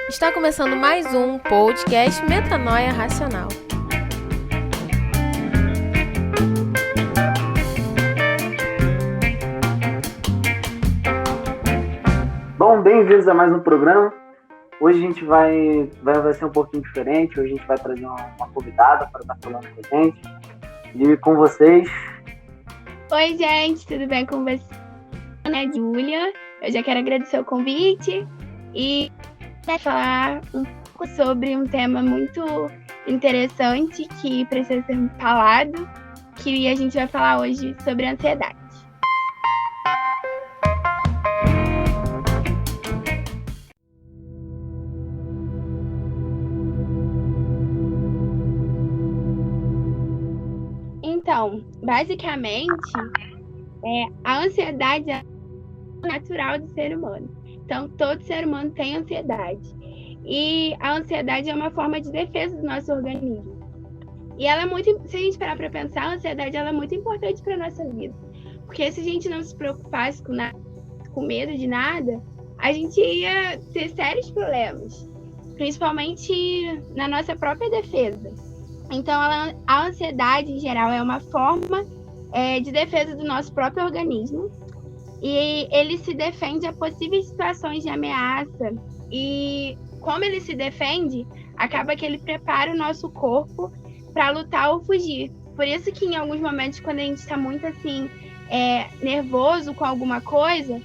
Está começando mais um podcast Metanoia Racional. Bom, bem-vindos a mais um programa. Hoje a gente vai ser um pouquinho diferente. Hoje a gente vai trazer uma convidada para estar falando com a gente. E com vocês. Oi, gente, tudo bem com você? Meu nome é Júlia. Eu já quero agradecer o convite e falar um pouco sobre um tema muito interessante que precisa ser falado, que a gente vai falar hoje sobre a ansiedade. Então, basicamente, a ansiedade é natural do ser humano. Então, todo ser humano tem ansiedade. E a ansiedade é uma forma de defesa do nosso organismo. E ela é muito, se a gente parar para pensar, a ansiedade ela é muito importante para a nossa vida. Porque se a gente não se preocupasse com nada, com medo de nada, a gente ia ter sérios problemas. Principalmente na nossa própria defesa. Então, a ansiedade, em geral, é uma forma de defesa do nosso próprio organismo. E ele se defende a possíveis situações de ameaça. E como ele se defende, acaba que ele prepara o nosso corpo para lutar ou fugir. Por isso que em alguns momentos, quando a gente está muito assim, nervoso com alguma coisa,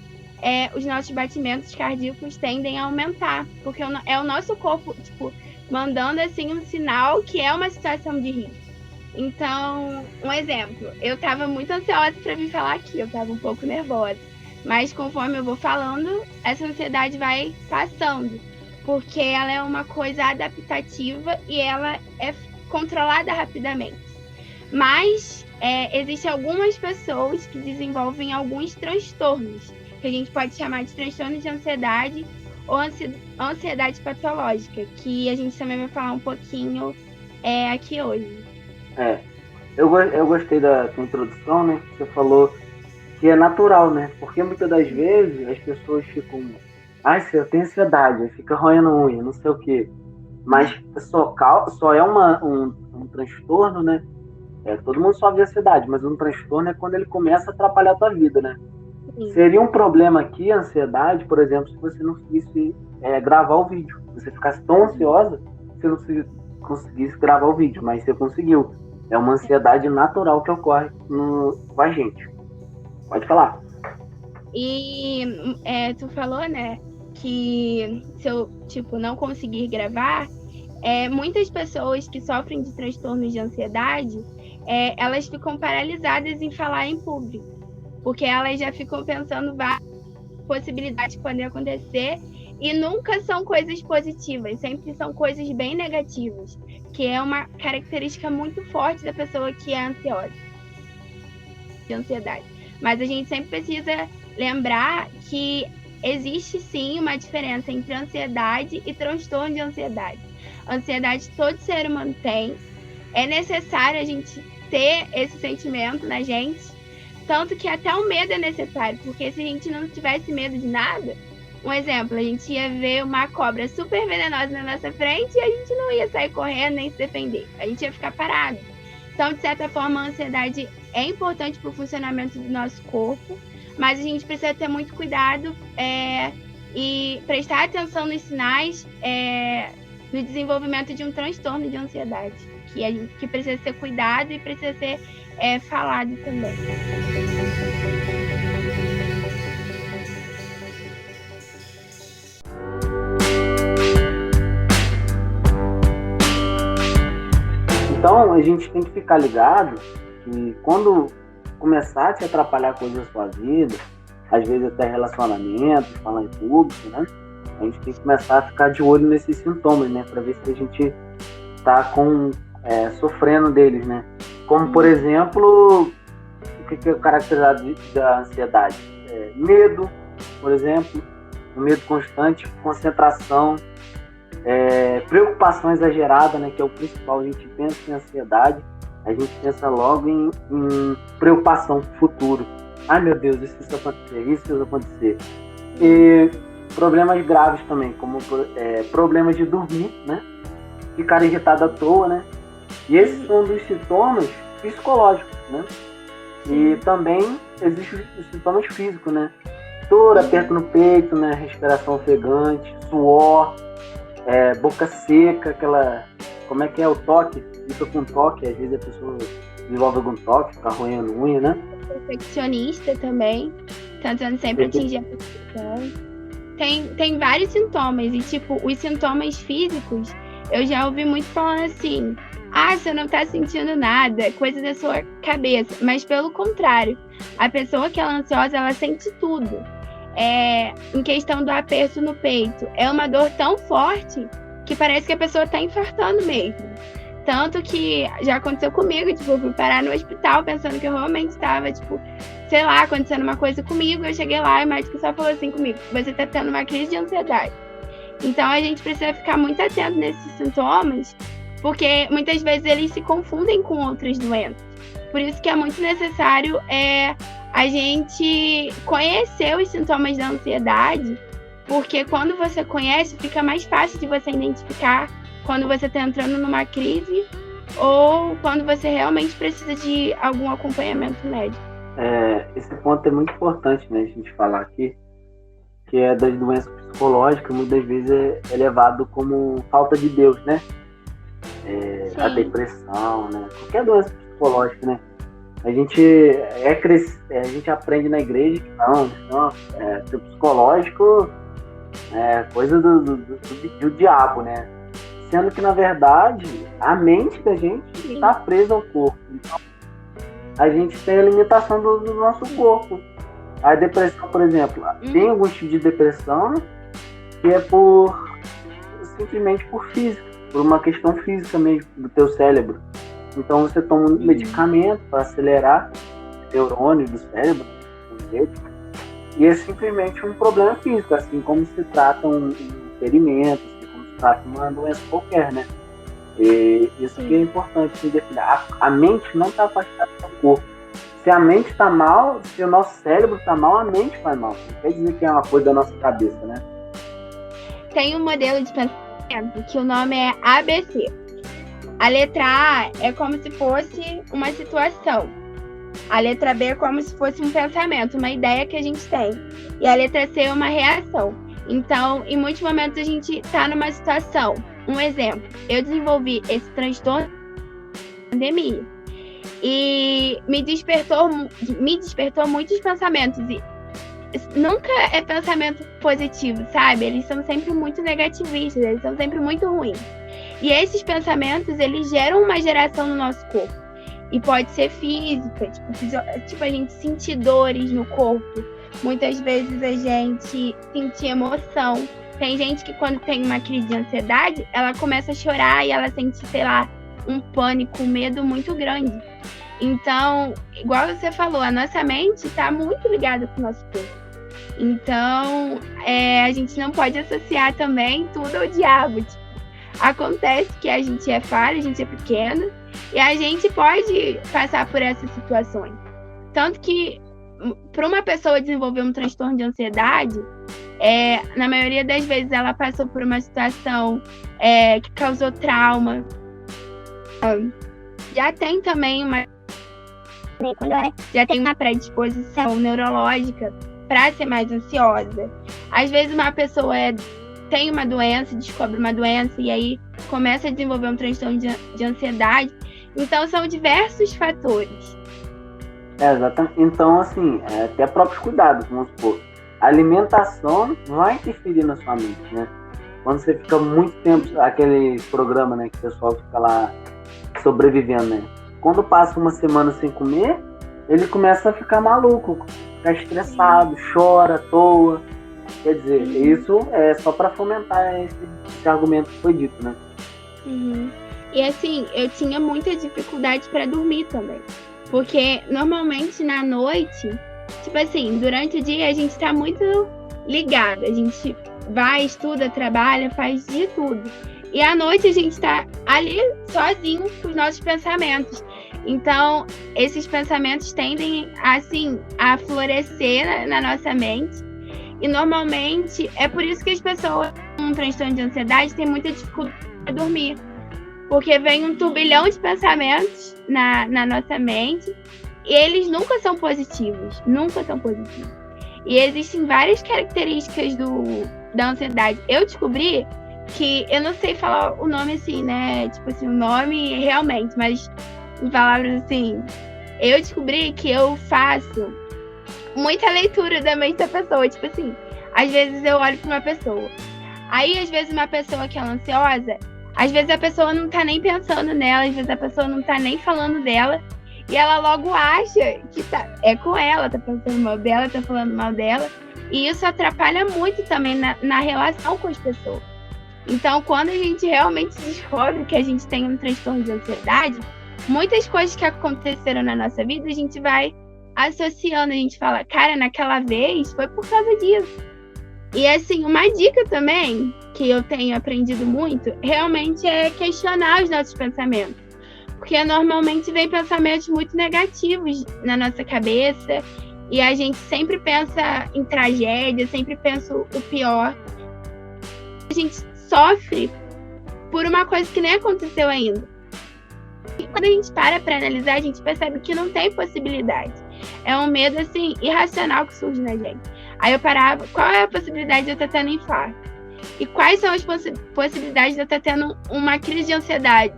os nossos batimentos cardíacos tendem a aumentar. Porque é o nosso corpo, mandando assim um sinal que é uma situação de risco. Então, um exemplo, eu estava muito ansiosa para vir falar aqui, eu estava um pouco nervosa, mas conforme eu vou falando, essa ansiedade vai passando, porque ela é uma coisa adaptativa e ela é controlada rapidamente. Mas existem algumas pessoas que desenvolvem alguns transtornos, que a gente pode chamar de transtornos de ansiedade ou ansiedade patológica, que a gente também vai falar um pouquinho aqui hoje. Eu gostei da tua introdução, né? Você falou que é natural, né? Porque muitas das vezes as pessoas ficam, eu tenho ansiedade, aí fica roendo unha, não sei o quê. Mas só é um transtorno, né? Todo mundo sofre de ansiedade, mas um transtorno é quando ele começa a atrapalhar a tua vida, né? Sim. Seria um problema aqui, a ansiedade, por exemplo, se você não conseguisse gravar o vídeo. Se você ficasse tão ansiosa, você não conseguisse gravar o vídeo, mas você conseguiu. É uma ansiedade natural que ocorre com a gente. Pode falar. E tu falou, né, que se eu, não conseguir gravar, muitas pessoas que sofrem de transtornos de ansiedade, elas ficam paralisadas em falar em público, porque elas já ficam pensando várias possibilidades que podem acontecer e nunca são coisas positivas, sempre são coisas bem negativas, que é uma característica muito forte da pessoa que é ansiosa, de ansiedade. Mas a gente sempre precisa lembrar que existe sim uma diferença entre ansiedade e transtorno de ansiedade. Ansiedade todo ser humano tem, é necessário a gente ter esse sentimento na gente, tanto que até o medo é necessário, porque se a gente não tivesse medo de nada, um exemplo, a gente ia ver uma cobra super venenosa na nossa frente e a gente não ia sair correndo nem se defender. A gente ia ficar parado. Então, de certa forma, a ansiedade é importante para o funcionamento do nosso corpo, mas a gente precisa ter muito cuidado e prestar atenção nos sinais do desenvolvimento de um transtorno de ansiedade, que precisa ser cuidado e precisa ser falado também. Então, a gente tem que ficar ligado que quando começar a te atrapalhar coisas da sua vida, às vezes até relacionamento, falar em público, né? A gente tem que começar a ficar de olho nesses sintomas, né? Para ver se a gente está sofrendo deles, né? Como, por exemplo, o que é caracterizado da ansiedade? Medo, por exemplo, um medo constante, concentração, preocupação exagerada, né, que é o principal. A gente pensa em ansiedade, a gente pensa logo em preocupação futuro. Ai meu Deus, isso acontecer, isso acontecer. E problemas graves também, como problemas de dormir, né? Ficar irritado à toa, né? E esses são dos sintomas psicológicos, né? E também existem os sintomas físicos, né? Dor, aperto no peito, né? Respiração ofegante, suor, boca seca, aquela... Como é que é o toque? Fica com toque, às vezes a pessoa desenvolve algum toque, fica roendo unha, né? Perfeccionista também, tentando sempre atingir a perfeição. Tem vários sintomas, e tipo, os sintomas físicos, eu já ouvi muito falando assim, você não tá sentindo nada, é coisa da sua cabeça. Mas pelo contrário, a pessoa que é ansiosa, ela sente tudo. Em questão do aperto no peito, é uma dor tão forte que parece que a pessoa tá infartando mesmo. Tanto que já aconteceu comigo, tipo, eu fui parar no hospital pensando que eu realmente estava, tipo, sei lá, acontecendo uma coisa comigo. Eu cheguei lá e o médico só falou assim comigo, você tá tendo uma crise de ansiedade. Então a gente precisa ficar muito atento nesses sintomas, porque muitas vezes eles se confundem com outras doenças. Por isso que é muito necessário a gente conhecer os sintomas da ansiedade, porque quando você conhece, fica mais fácil de você identificar quando você está entrando numa crise ou quando você realmente precisa de algum acompanhamento médico. Esse ponto é muito importante, né, a gente falar aqui, que é das doenças psicológicas, muitas vezes é levado como falta de Deus, né? A depressão, né? Qualquer doença psicológica, né? A gente aprende na igreja que não, ser psicológico é coisa do diabo, né? Sendo que, na verdade, a mente da gente está presa ao corpo. Então, a gente tem a limitação do nosso corpo. A depressão, por exemplo, tem alguns tipos de depressão que é simplesmente por física, por uma questão física mesmo do teu cérebro. Então você toma um medicamento para acelerar os neurônios do cérebro, e é simplesmente um problema físico, assim como se trata um ferimento, assim como se trata uma doença qualquer, né? E isso que é importante se definir. A mente não está afastada do corpo. Se a mente está mal, se o nosso cérebro está mal, a mente vai mal. Não quer dizer que é uma coisa da nossa cabeça, né? Tem um modelo de pensamento que o nome é ABC. A letra A é como se fosse uma situação. A letra B é como se fosse um pensamento, uma ideia que a gente tem. E a letra C é uma reação. Então, em muitos momentos a gente está numa situação. Um exemplo, eu desenvolvi esse transtorno na pandemia. E me despertou muitos pensamentos. E nunca é pensamento positivo, sabe? Eles são sempre muito negativistas, eles são sempre muito ruins. E esses pensamentos, eles geram uma geração no nosso corpo. E pode ser física, tipo a gente sentir dores no corpo. Muitas vezes a gente sentir emoção. Tem gente que quando tem uma crise de ansiedade, ela começa a chorar e ela sente, sei lá, um pânico, um medo muito grande. Então, igual você falou, a nossa mente está muito ligada com o nosso corpo. Então, a gente não pode associar também tudo ao diabo. Tipo, acontece que a gente é falha, a gente é pequeno, e a gente pode passar por essas situações. Tanto que, para uma pessoa desenvolver um transtorno de ansiedade, na maioria das vezes ela passou por uma situação que causou trauma. Já tem também já tem uma predisposição neurológica para ser mais ansiosa. Às vezes uma pessoa tem uma doença, descobre uma doença e aí começa a desenvolver um transtorno de ansiedade. Então são diversos fatores. Exatamente. Então, assim, até próprios cuidados, vamos supor. A alimentação vai interferir na sua mente, né? Quando você fica muito tempo, aquele programa, né, que o pessoal fica lá sobrevivendo, né? Quando passa uma semana sem comer, ele começa a ficar maluco, ficar estressado, chora à toa. Quer dizer, isso é só para fomentar esse argumento que foi dito, né? E assim, eu tinha muita dificuldade para dormir também. Porque normalmente na noite, tipo assim, durante o dia a gente tá muito ligado. A gente vai, estuda, trabalha, faz de tudo. E à noite a gente tá ali sozinho com os nossos pensamentos. Então, esses pensamentos tendem, assim, a florescer na nossa mente. E normalmente é por isso que as pessoas com um transtorno de ansiedade têm muita dificuldade para dormir. Porque vem um turbilhão de pensamentos na nossa mente e eles nunca são positivos. Nunca são positivos. E existem várias características da ansiedade. Eu descobri que, eu não sei falar o nome assim, né? Tipo assim, o nome realmente, mas em palavras assim, eu descobri que eu faço muita leitura da mente da pessoa. Tipo assim, às vezes eu olho pra uma pessoa. Aí, às vezes, uma pessoa que é ansiosa, às vezes a pessoa não tá nem pensando nela, às vezes a pessoa não tá nem falando dela, e ela logo acha que é com ela, tá pensando mal dela, tá falando mal dela, e isso atrapalha muito também na relação com as pessoas. Então, quando a gente realmente descobre que a gente tem um transtorno de ansiedade, muitas coisas que aconteceram na nossa vida, a gente vai associando, a gente fala, cara, naquela vez foi por causa disso. E assim, uma dica também, que eu tenho aprendido muito, realmente é questionar os nossos pensamentos. Porque normalmente vem pensamentos muito negativos na nossa cabeça, e a gente sempre pensa em tragédia, sempre pensa o pior. A gente sofre por uma coisa que nem aconteceu ainda. E quando a gente para analisar, a gente percebe que não tem possibilidade. É um medo, assim, irracional que surge na gente. Aí eu parava, qual é a possibilidade de eu estar tendo infarto? E quais são as possibilidades de eu estar tendo uma crise de ansiedade?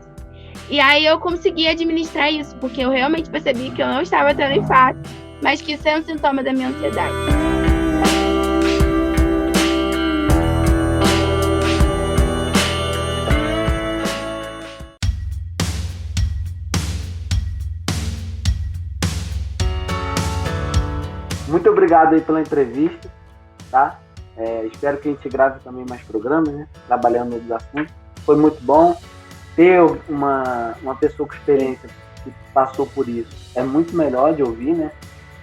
E aí eu consegui administrar isso, porque eu realmente percebi que eu não estava tendo infarto, mas que isso é um sintoma da minha ansiedade. Muito obrigado aí pela entrevista, tá? Espero que a gente grave também mais programas, né? Trabalhando nos assuntos. Foi muito bom ter uma pessoa com experiência que passou por isso. É muito melhor de ouvir, né?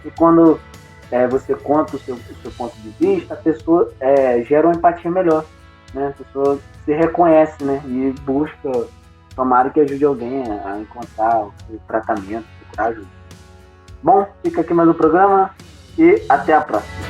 E quando você conta o seu ponto de vista, a pessoa gera uma empatia melhor, né? A pessoa se reconhece, né? E busca, tomara que ajude alguém a encontrar o tratamento, procurar ajuda. Bom, fica aqui mais um programa e até a próxima.